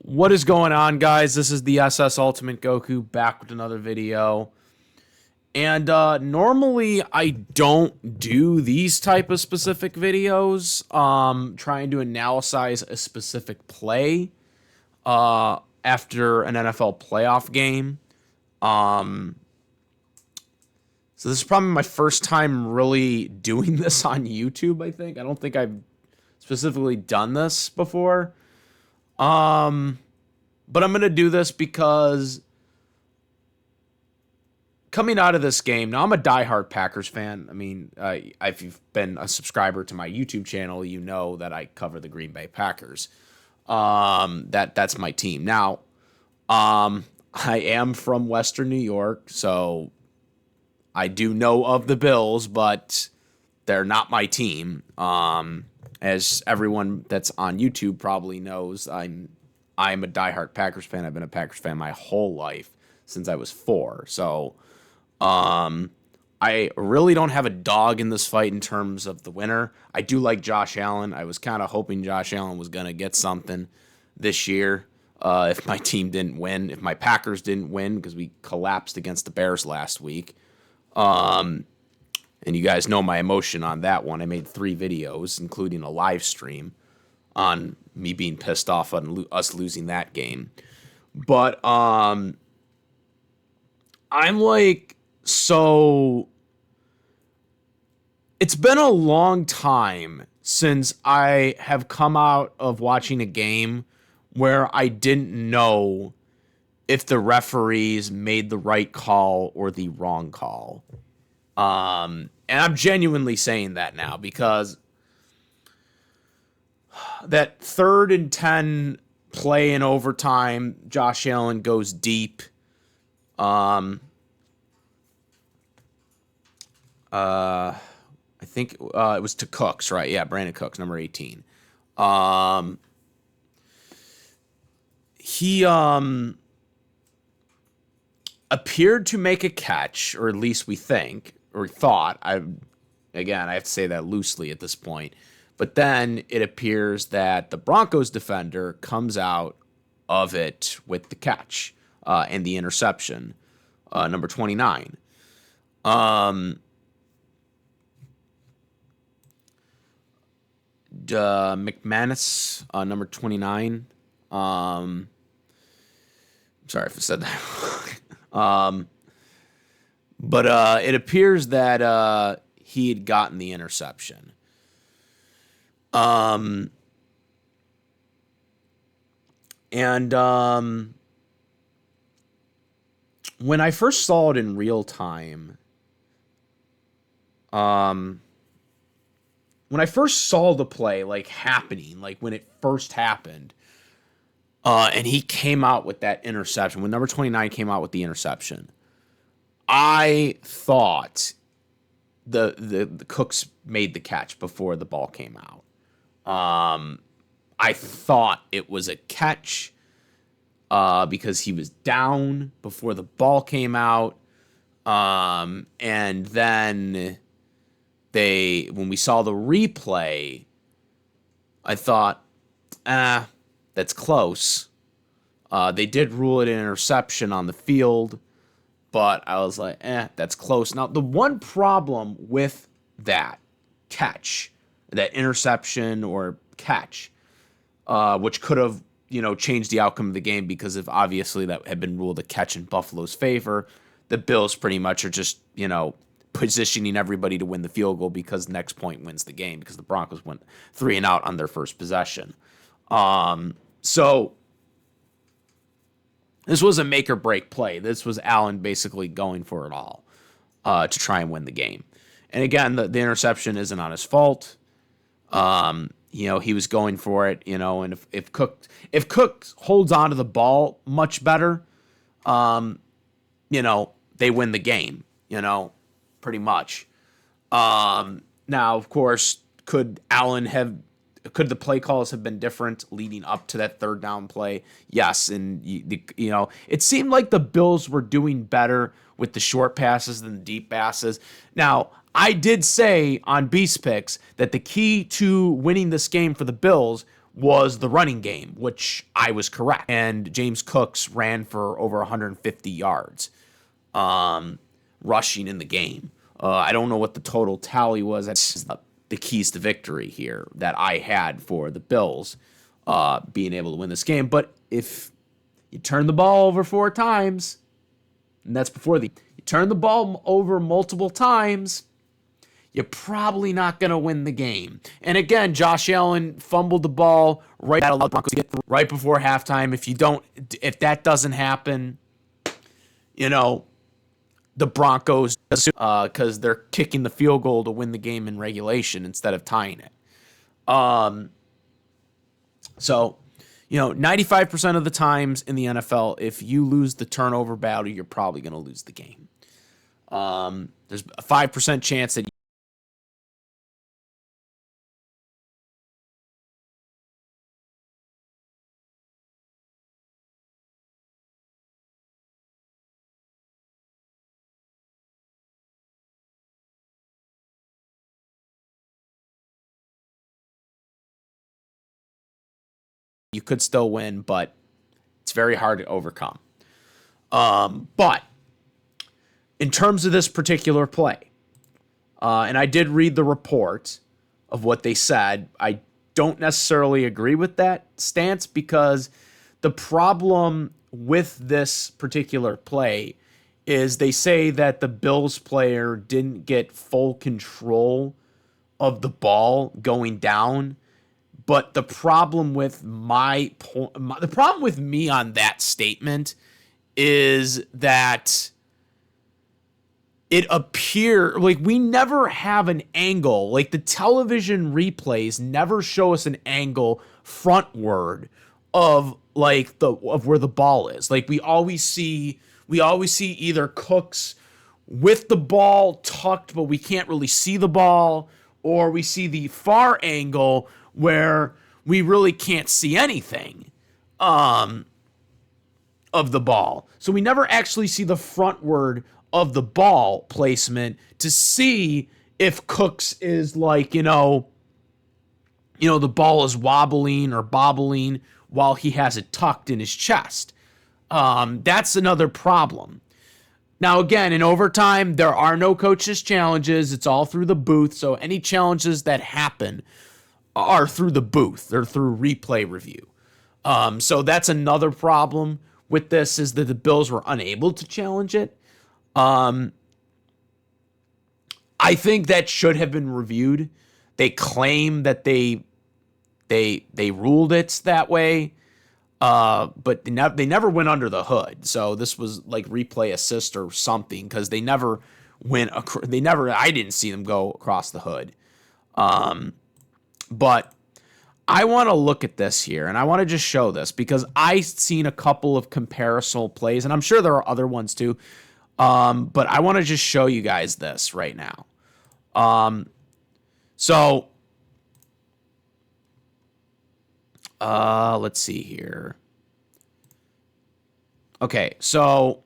What is going on, guys? This is the SS Ultimate Goku back with another video. And normally I don't do these type of specific videos, trying to analyze a specific play after an NFL playoff game. So this is probably my first time really doing this on YouTube, I think. I don't think I've specifically done this before. But I'm going to do this because coming out of this game, now I'm a diehard Packers fan. I mean, if you've been a subscriber to my YouTube channel, you know that I cover the Green Bay Packers. That's my team. Now, I am from Western New York, so I do know of the Bills, but they're not my team. As everyone that's on YouTube probably knows, I'm a diehard Packers fan. I've been a Packers fan my whole life since I was 4. So I really don't have a dog in this fight in terms of the winner. I do like Josh Allen. I was kind of hoping Josh Allen was going to get something this year if my team didn't win, if my Packers didn't win, because we collapsed against the Bears last week. And you guys know my emotion on that one. I made 3 videos, including a live stream, on me being pissed off on us losing that game. But I'm like, so it's been a long time since I have come out of watching a game where I didn't know if the referees made the right call or the wrong call. And I'm genuinely saying that now because that 3rd and 10 play in overtime, Josh Allen goes deep. I think it was to Cooks, right? Yeah, Brandon Cooks, number 18. He appeared to make a catch, or at least we think, or thought. I have to say that loosely at this point. But then it appears that the Broncos defender comes out of it with the catch and the interception, number 29. McManus, number 29. Sorry if I said that. But it appears that he had gotten the interception. When I first saw it in real time, when I first saw the play, like, happening, like, when it first happened, and he came out with that interception, when number 29 came out with the interception, I thought the Cooks made the catch before the ball came out. I thought it was a catch because he was down before the ball came out. And then when we saw the replay, I thought, that's close. They did rule it an interception on the field, but I was like, that's close. Now, the one problem with that catch, that interception or catch, which could have, changed the outcome of the game because if obviously that had been ruled a catch in Buffalo's favor, the Bills pretty much are just, positioning everybody to win the field goal because next point wins the game because the Broncos went 3 and out on their first possession. So this was a make or break play. This was Allen basically going for it all to try and win the game. And again, the interception isn't on his fault. He was going for it, and if Cook holds on to the ball much better, they win the game, pretty much. Now, of course, could the play calls have been different leading up to that 3rd down play? Yes, and it seemed like the Bills were doing better with the short passes than the deep passes. Now, I did say on Beast Picks that the key to winning this game for the Bills was the running game, which I was correct. And James Cooks ran for over 150 yards rushing in the game. I don't know what the total tally was. That's the keys to victory here that I had for the Bills being able to win this game. But if you turn the ball over 4 times, and that's before you turn the ball over multiple times, you're probably not going to win the game. And again, Josh Allen fumbled the ball right at the Broncos right before halftime. If that doesn't happen, the Broncos, because they're kicking the field goal to win the game in regulation instead of tying it. So 95% of the times in the NFL, if you lose the turnover battle, you're probably going to lose the game. There's a 5% chance that you could still win, but it's very hard to overcome. But in terms of this particular play, and I did read the report of what they said, I don't necessarily agree with that stance because the problem with this particular play is they say that the Bills player didn't get full control of the ball going down. But the problem with the problem with me on that statement is that it appears like we never have an angle. Like the television replays never show us an angle frontward of where the ball is. Like we always see either Cooks with the ball tucked, but we can't really see the ball, or we see the far angle where we really can't see anything of the ball. So we never actually see the frontward of the ball placement to see if Cooks is the ball is wobbling or bobbling while he has it tucked in his chest. That's another problem. Now, again, in overtime, there are no coaches' challenges. It's all through the booth. So any challenges that happen are through the booth or through replay review. So that's another problem with this, is that the Bills were unable to challenge it. I think that should have been reviewed. They claim that they ruled it that way, but they never went under the hood. So this was like replay assist or something, because they never I didn't see them go across the hood. But I want to look at this here, and I want to just show this because I've seen a couple of comparison plays, and I'm sure there are other ones too. But I want to just show you guys this right now. So let's see here. Okay, so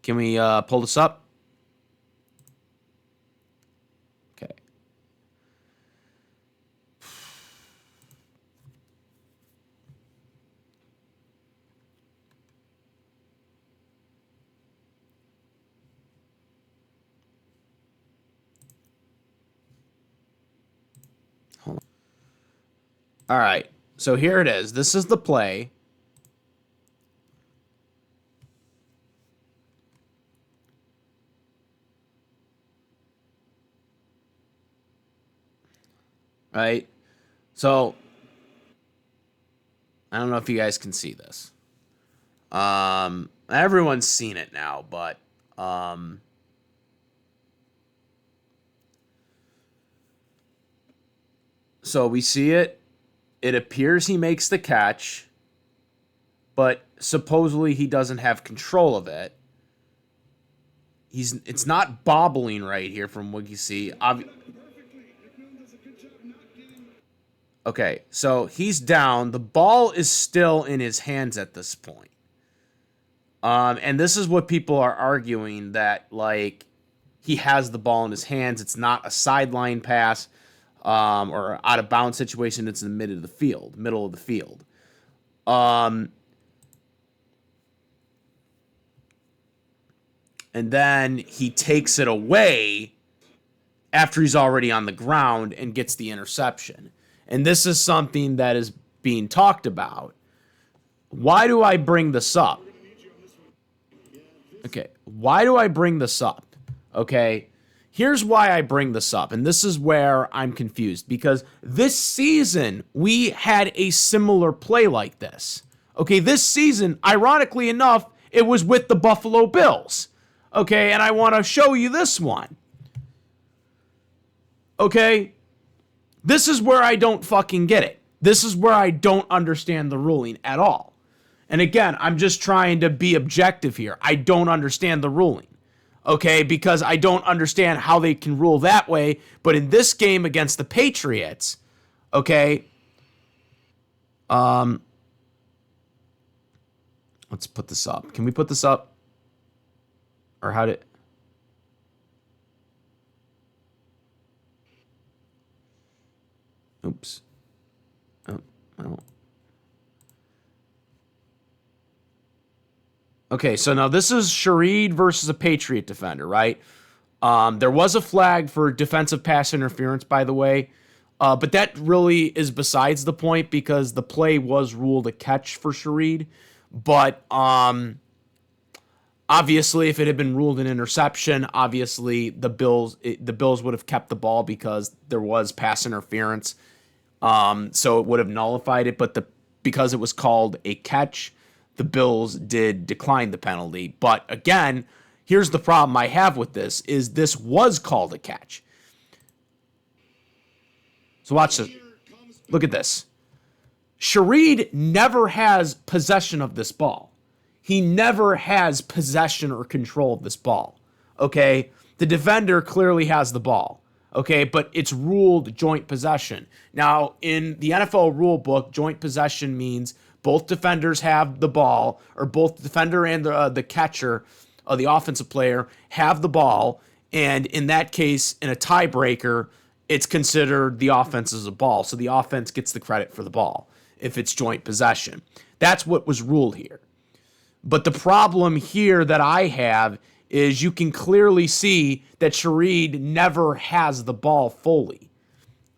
can we pull this up? Okay. Hold on. All right, so here it is. This is the play. Right? So I don't know if you guys can see this. Everyone's seen it now, but so we see it. It appears he makes the catch, but supposedly he doesn't have control of it. It's not bobbling right here from what you see. Okay, so he's down. The ball is still in his hands at this point. And this is what people are arguing, that like he has the ball in his hands. It's not a sideline pass. or out of bounds situation. It's in the middle of the field. And then he takes it away after he's already on the ground and gets the interception. And this is something that is being talked about. Why do I bring this up? Okay, why do I bring this up? Okay, here's why I bring this up, and this is where I'm confused, because this season we had a similar play like this. Okay, this season, ironically enough, it was with the Buffalo Bills. Okay, and I want to show you this one. Okay, this is where I don't fucking get it. This is where I don't understand the ruling at all. And again, I'm just trying to be objective here. I don't understand the ruling. Okay, because I don't understand how they can rule that way. But in this game against the Patriots, okay, let's put this up. Can we put this up? Or how did... Oops. Oh, well. Okay, so now this is Shareed versus a Patriot defender, right? There was a flag for defensive pass interference, by the way, but that really is besides the point because the play was ruled a catch for Shareed. But obviously, if it had been ruled an interception, obviously the Bills would have kept the ball because there was pass interference, so it would have nullified it. But because it was called a catch, the Bills did decline the penalty. But again, here's the problem I have with this, is this was called a catch. So watch this. Look at this. Shareed never has possession of this ball. He never has possession or control of this ball. Okay? The defender clearly has the ball. Okay? But it's ruled joint possession. Now, in the NFL rule book, joint possession means both defenders have the ball, or both the defender and the catcher, the offensive player, have the ball. And in that case, in a tiebreaker, it's considered the offense as a ball. So the offense gets the credit for the ball if it's joint possession. That's what was ruled here. But the problem here that I have is you can clearly see that Shareed never has the ball fully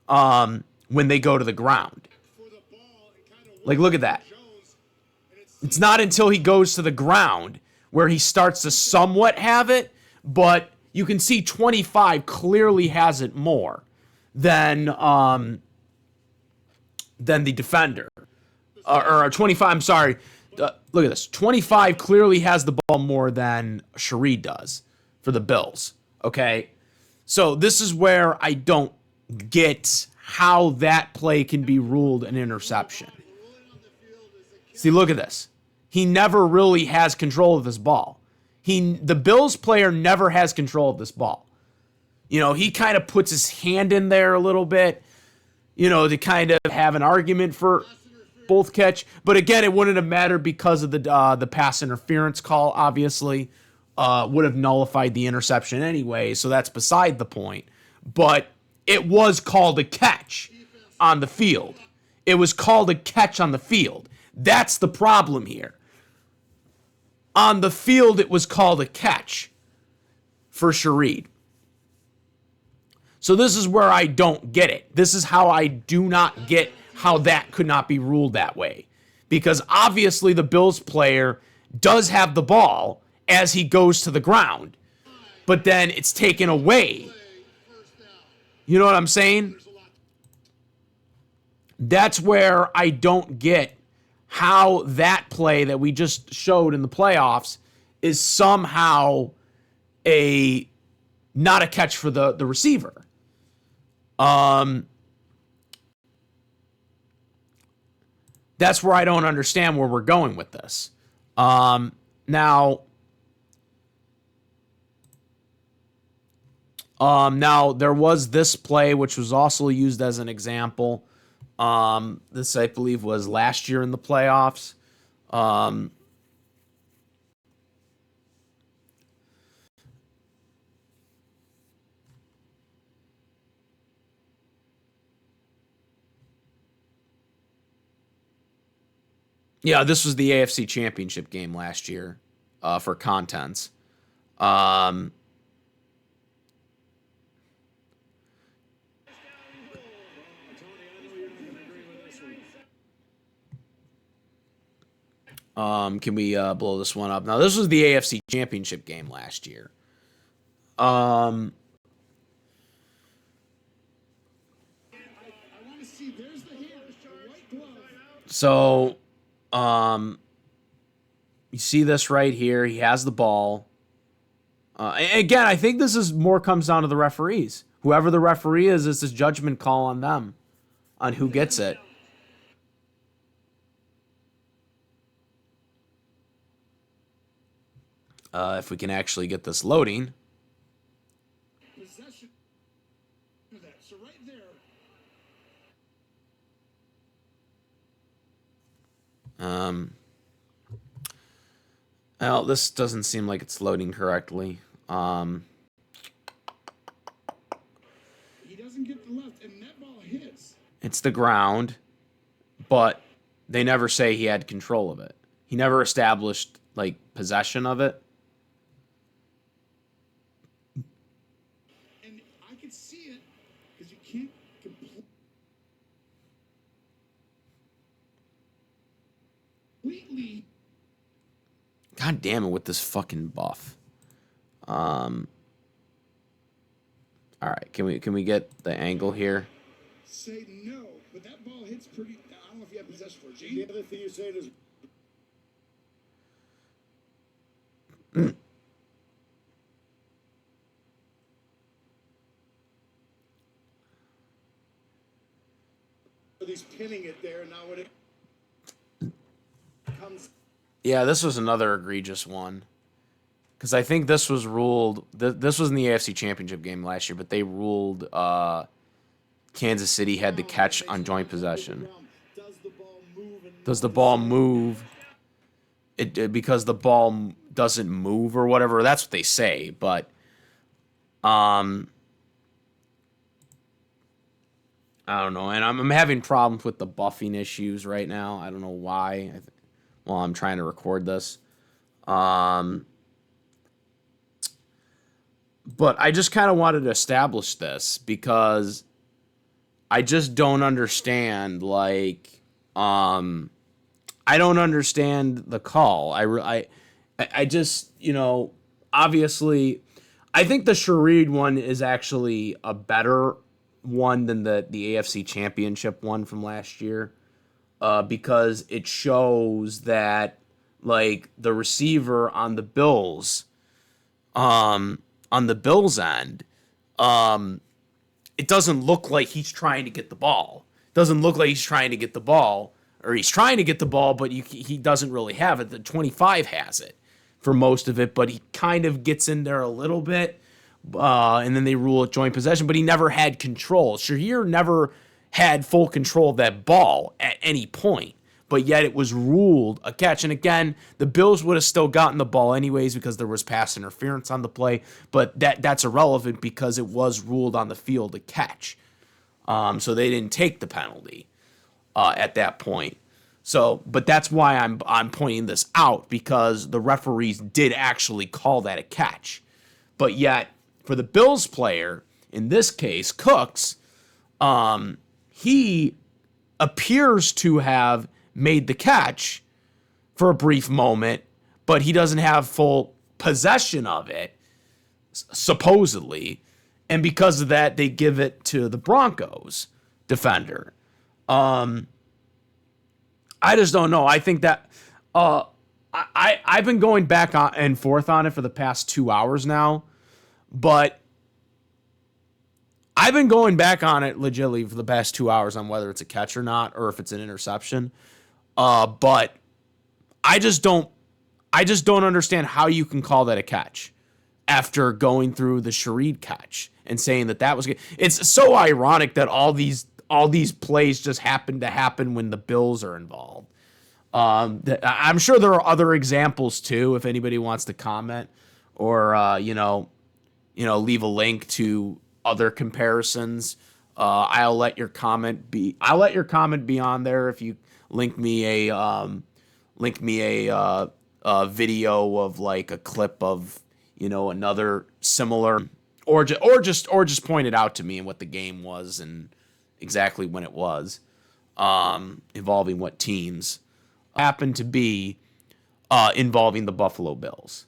when they go to the ground. Like, look at that. It's not until he goes to the ground where he starts to somewhat have it, but you can see 25 clearly has it more than the defender. Or 25, I'm sorry. Look at this. 25 clearly has the ball more than Shareed does for the Bills. Okay? So this is where I don't get how that play can be ruled an interception. See, look at this. He never really has control of this ball. The Bills player never has control of this ball. You know, he kind of puts his hand in there a little bit, you know, to kind of have an argument for both catch. But again, it wouldn't have mattered because of the pass interference call, obviously. Would have nullified the interception anyway, so that's beside the point. But it was called a catch on the field. It was called a catch on the field. That's the problem here. On the field, it was called a catch for Shareed. So this is where I don't get it. This is how I do not get how that could not be ruled that way. Because obviously the Bills player does have the ball as he goes to the ground. But then it's taken away. You know what I'm saying? That's where I don't get how that play that we just showed in the playoffs is somehow not a catch for the receiver. That's where I don't understand where we're going with this. Now there was this play which was also used as an example. This, I believe, was last year in the playoffs. Yeah, this was the AFC Championship game last year for contents. Um, can we blow this one up? Now, this was the AFC Championship game last year. Um, so, um, you see this right here. He has the ball. Again, I think this is more comes down to the referees. Whoever the referee is, it's his judgment call on them, on who gets it. If we can actually get this loading. Um, well, this doesn't seem like it's loading correctly. He doesn't get the left, and that ball hits. It's the ground, but they never say he had control of it. He never established like possession of it. And I could see it because you can't completely. God damn it with this fucking buff. All right, can we get the angle here? Say no, but that ball hits pretty. I don't know if you have possession for it. Gene? The other thing you're saying is. He's pinning it there now when it comes. Yeah, this was another egregious one. Because I think this was ruled. This was in the AFC Championship game last year, but they ruled Kansas City had the catch on joint possession. Does the ball move? Because the ball doesn't move or whatever. That's what they say, but I don't know. And I'm having problems with the buffing issues right now. I don't know why. While I'm trying to record this. But I just kind of wanted to establish this because I just don't understand, like, I don't understand the call. I just, obviously, I think the Shareed one is actually a better one than the AFC Championship one from last year, because it shows that, like, the receiver on the Bills, end, it doesn't look like he's trying to get the ball. It doesn't look like he's trying to get the ball, or he's trying to get the ball, but he doesn't really have it. The 25 has it for most of it, but he kind of gets in there a little bit, and then they rule it joint possession, but he never had control. Shaheer never had full control of that ball at any point, but yet it was ruled a catch. And again, the Bills would have still gotten the ball anyways because there was pass interference on the play, but that's irrelevant because it was ruled on the field a catch. So they didn't take the penalty at that point. So, but that's why I'm pointing this out, because the referees did actually call that a catch. But yet, for the Bills player, in this case, Cooks, he appears to have made the catch for a brief moment, but he doesn't have full possession of it, supposedly. And because of that, they give it to the Broncos defender. I just don't know. I think that I've been going back and forth on it for the past 2 hours now, but I've been going back on it legitimately for the past 2 hours on whether it's a catch or not, or if it's an interception. But I just don't understand how you can call that a catch after going through the Shareed catch and saying that was good. It's so ironic that all these plays just happen to happen when the Bills are involved. I'm sure there are other examples too, if anybody wants to comment or leave a link to other comparisons. I'll let your comment be on there if you link me a link me a video of like a clip of another similar, or just point it out to me and what the game was and exactly when it was, involving what teams happened to be involving the Buffalo Bills.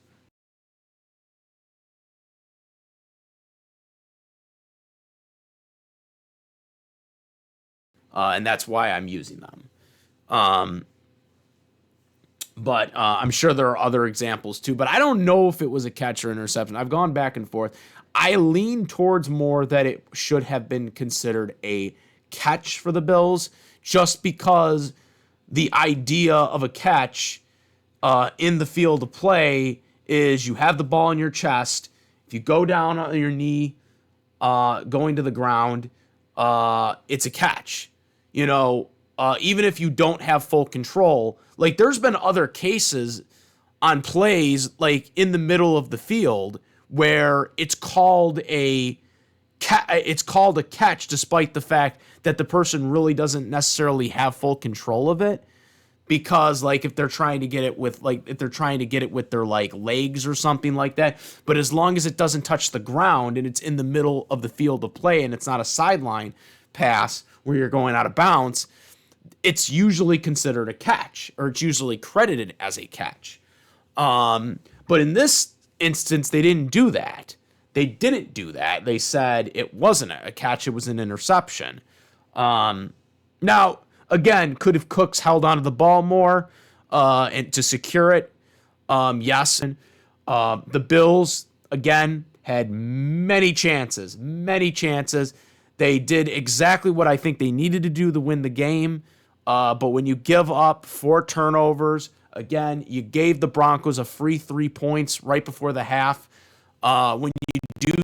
And that's why I'm using them. Um, but I'm sure there are other examples too. But I don't know if it was a catch or interception. I've gone back and forth. I lean towards more that it should have been considered a catch for the Bills, just because the idea of a catch in the field of play is you have the ball in your chest. If you go down on your knee, going to the ground, it's a catch. Even if you don't have full control, like there's been other cases on plays like in the middle of the field where it's called a catch despite the fact that the person really doesn't necessarily have full control of it, because like if they're trying to get it with their like legs or something like that, but as long as it doesn't touch the ground and it's in the middle of the field of play and it's not a sideline pass where you're going out of bounds, it's usually considered a catch, or it's usually credited as a catch. But in this instance, they didn't do that. They said it wasn't a catch, it was an interception. Now, again, could have Cooks held onto the ball more and to secure it? Yes. And the Bills, again, had many chances. They did exactly what I think they needed to do to win the game. But when you give up 4 turnovers, again, you gave the Broncos a free 3 points right before the half. When you do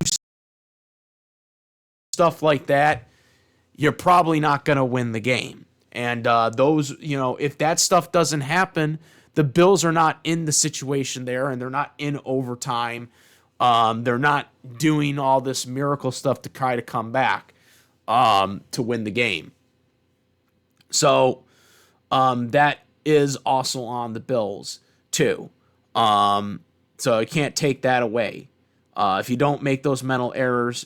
stuff like that, you're probably not going to win the game. And if that stuff doesn't happen, the Bills are not in the situation there, and they're not in overtime. They're not doing all this miracle stuff to try to come back to win the game. So that is also on the Bills too. So I can't take that away. If you don't make those mental errors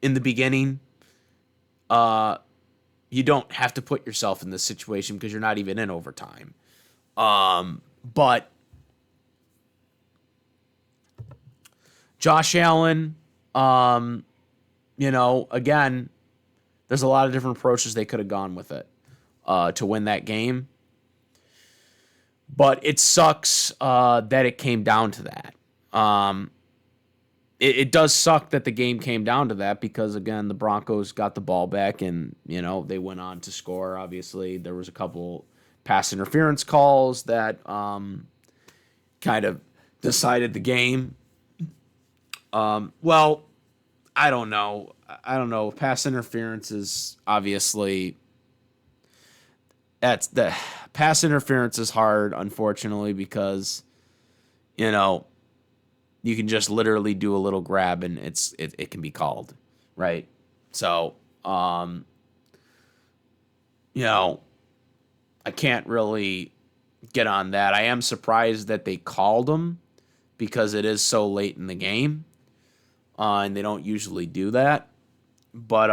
in the beginning, you don't have to put yourself in this situation because you're not even in overtime. But Josh Allen, again, there's a lot of different approaches they could have gone with it to win that game. But it sucks that it came down to that. It does suck that the game came down to that because, again, the Broncos got the ball back and, they went on to score. Obviously, there was a couple pass interference calls that kind of decided the game. Well, I don't know. Pass interference is obviously... the pass interference is hard, unfortunately, because, you can just literally do a little grab and it can be called, right? So, I can't really get on that. I am surprised that they called them because it is so late in the game, and they don't usually do that. But,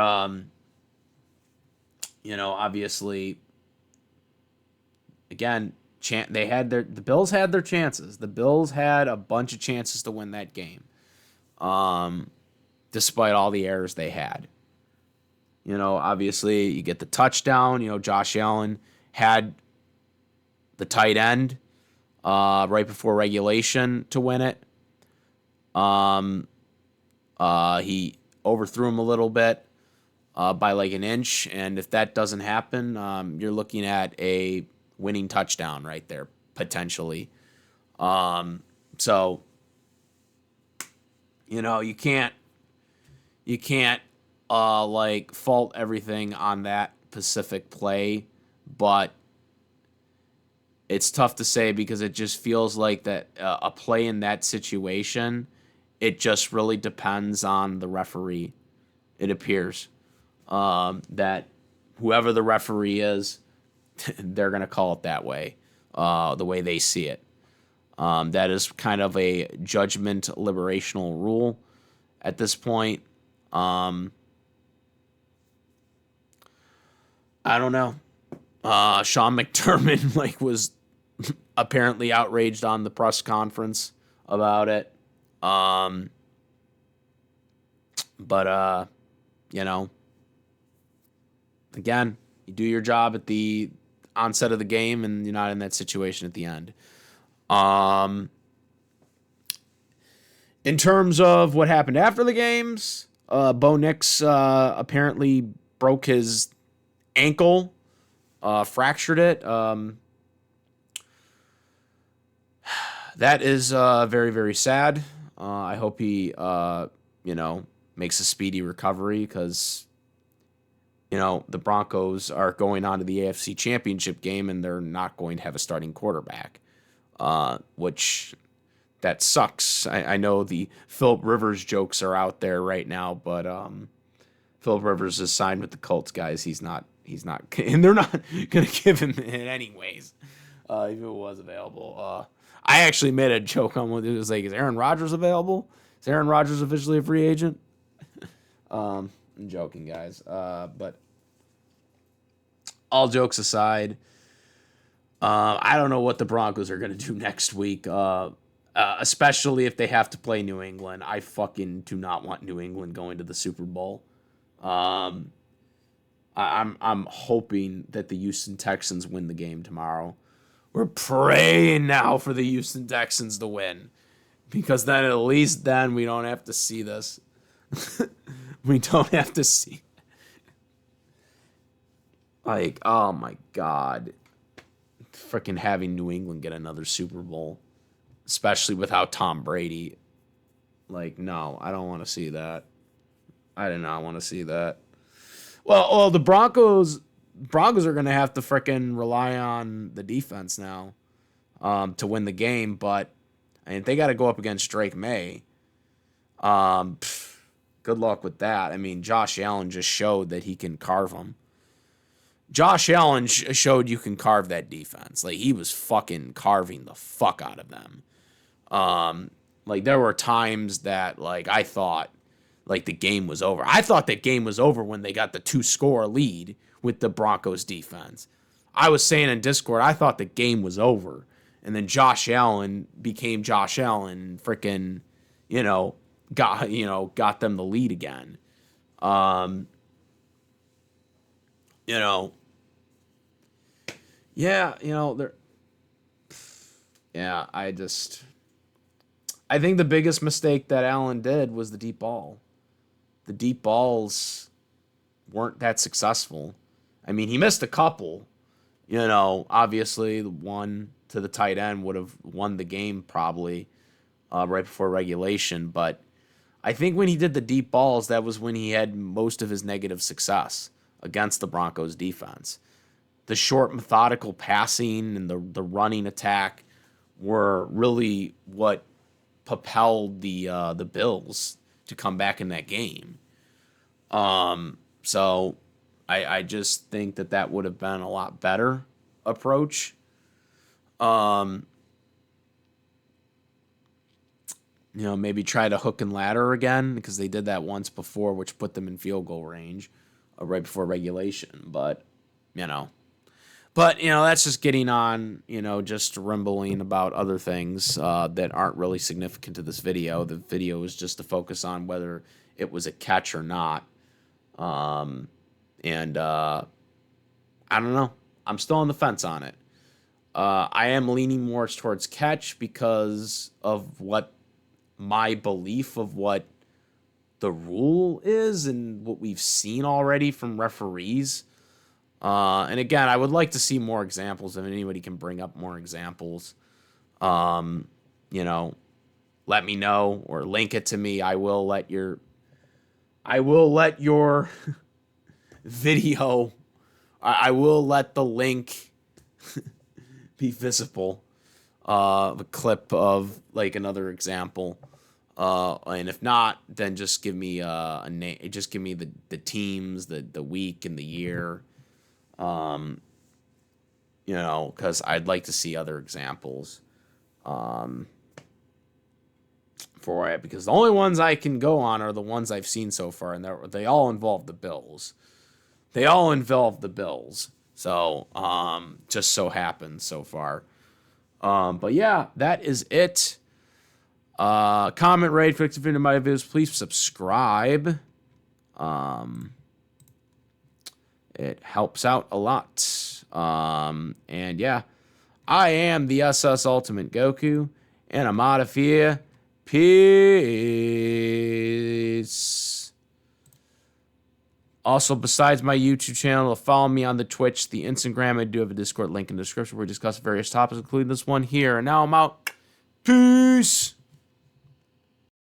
obviously, again, the Bills had their chances. The Bills had a bunch of chances to win that game, despite all the errors they had. Obviously, you get the touchdown. Josh Allen had the tight end right before regulation to win it. He overthrew him a little bit by like an inch, and if that doesn't happen, you're looking at a winning touchdown right there, potentially. So, you can't like fault everything on that specific play, but it's tough to say because it just feels like that a play in that situation, it just really depends on the referee. It appears that whoever the referee is, they're going to call it that way. the way they see it. That is kind of a judgment liberational rule at this point. I don't know. Sean McDermott was apparently outraged on the press conference about it. But again, you do your job at the onset of the game, and you're not in that situation at the end. In terms of what happened after the games, Bo Nix apparently broke his ankle, fractured it. That is very, very sad. I hope he, makes a speedy recovery because, the Broncos are going on to the AFC Championship game and they're not going to have a starting quarterback, which that sucks. I know the Philip Rivers jokes are out there right now, but Philip Rivers is signed with the Colts, guys. He's not, and they're not going to give him it anyways, if it was available. I actually made a joke on what it was like, is Aaron Rodgers available? Is Aaron Rodgers officially a free agent? I'm joking, guys. But all jokes aside, I don't know what the Broncos are going to do next week, especially if they have to play New England. I fucking do not want New England going to the Super Bowl. I'm hoping that the Houston Texans win the game tomorrow. We're praying now for the Houston Texans to win, because then at least then we don't have to see this. We don't have to see. Like, oh my God. Freaking having New England get another Super Bowl, especially without Tom Brady. Like, no, I don't want to see that. I do not want to see that. Well, the Broncos are going to have to freaking rely on the defense now to win the game, but they got to go up against Drake May. Good luck with that. I mean, Josh Allen just showed that he can carve them. Josh Allen showed you can carve that defense. Like, he was fucking carving the fuck out of them. There were times that, I thought, the game was over. I thought that game was over when they got the 2-score lead with the Broncos defense. I was saying in Discord, I thought the game was over. And then Josh Allen became Josh Allen, freaking, got them the lead again. I think the biggest mistake that Allen did was the deep ball. The deep balls weren't that successful. I mean, he missed a couple. Obviously, the one to the tight end would have won the game probably right before regulation. But I think when he did the deep balls, that was when he had most of his negative success against the Broncos defense. The short, methodical passing and the running attack were really what propelled the Bills to come back in that game. So I just think that would have been a lot better approach. Maybe try to hook and ladder again, because they did that once before, which put them in field goal range right before regulation. But that's just getting on, just rambling about other things that aren't really significant to this video. The video is just to focus on whether it was a catch or not. I don't know. I'm still on the fence on it. I am leaning more towards catch because of what my belief of what the rule is and what we've seen already from referees. And again, I would like to see more examples. If anybody can bring up more examples, let me know or link it to me. I will let your video, I will let the link be visible. A clip of another example. And if not, then just give me a name. Just give me the teams, the week and the year. you know, because I'd like to see other examples for it, because the only ones I can go on are the ones I've seen so far, and they all involve the Bills. So, just so happens so far. But yeah, that is it. Comment, rate, fix if you my videos. Please subscribe. It helps out a lot. And yeah, I am the SS Ultimate Goku, and I'm out of here. Peace. Also, besides my YouTube channel, follow me on the Twitch, the Instagram. I do have a Discord link in the description where we discuss various topics, including this one here. And now I'm out. Peace.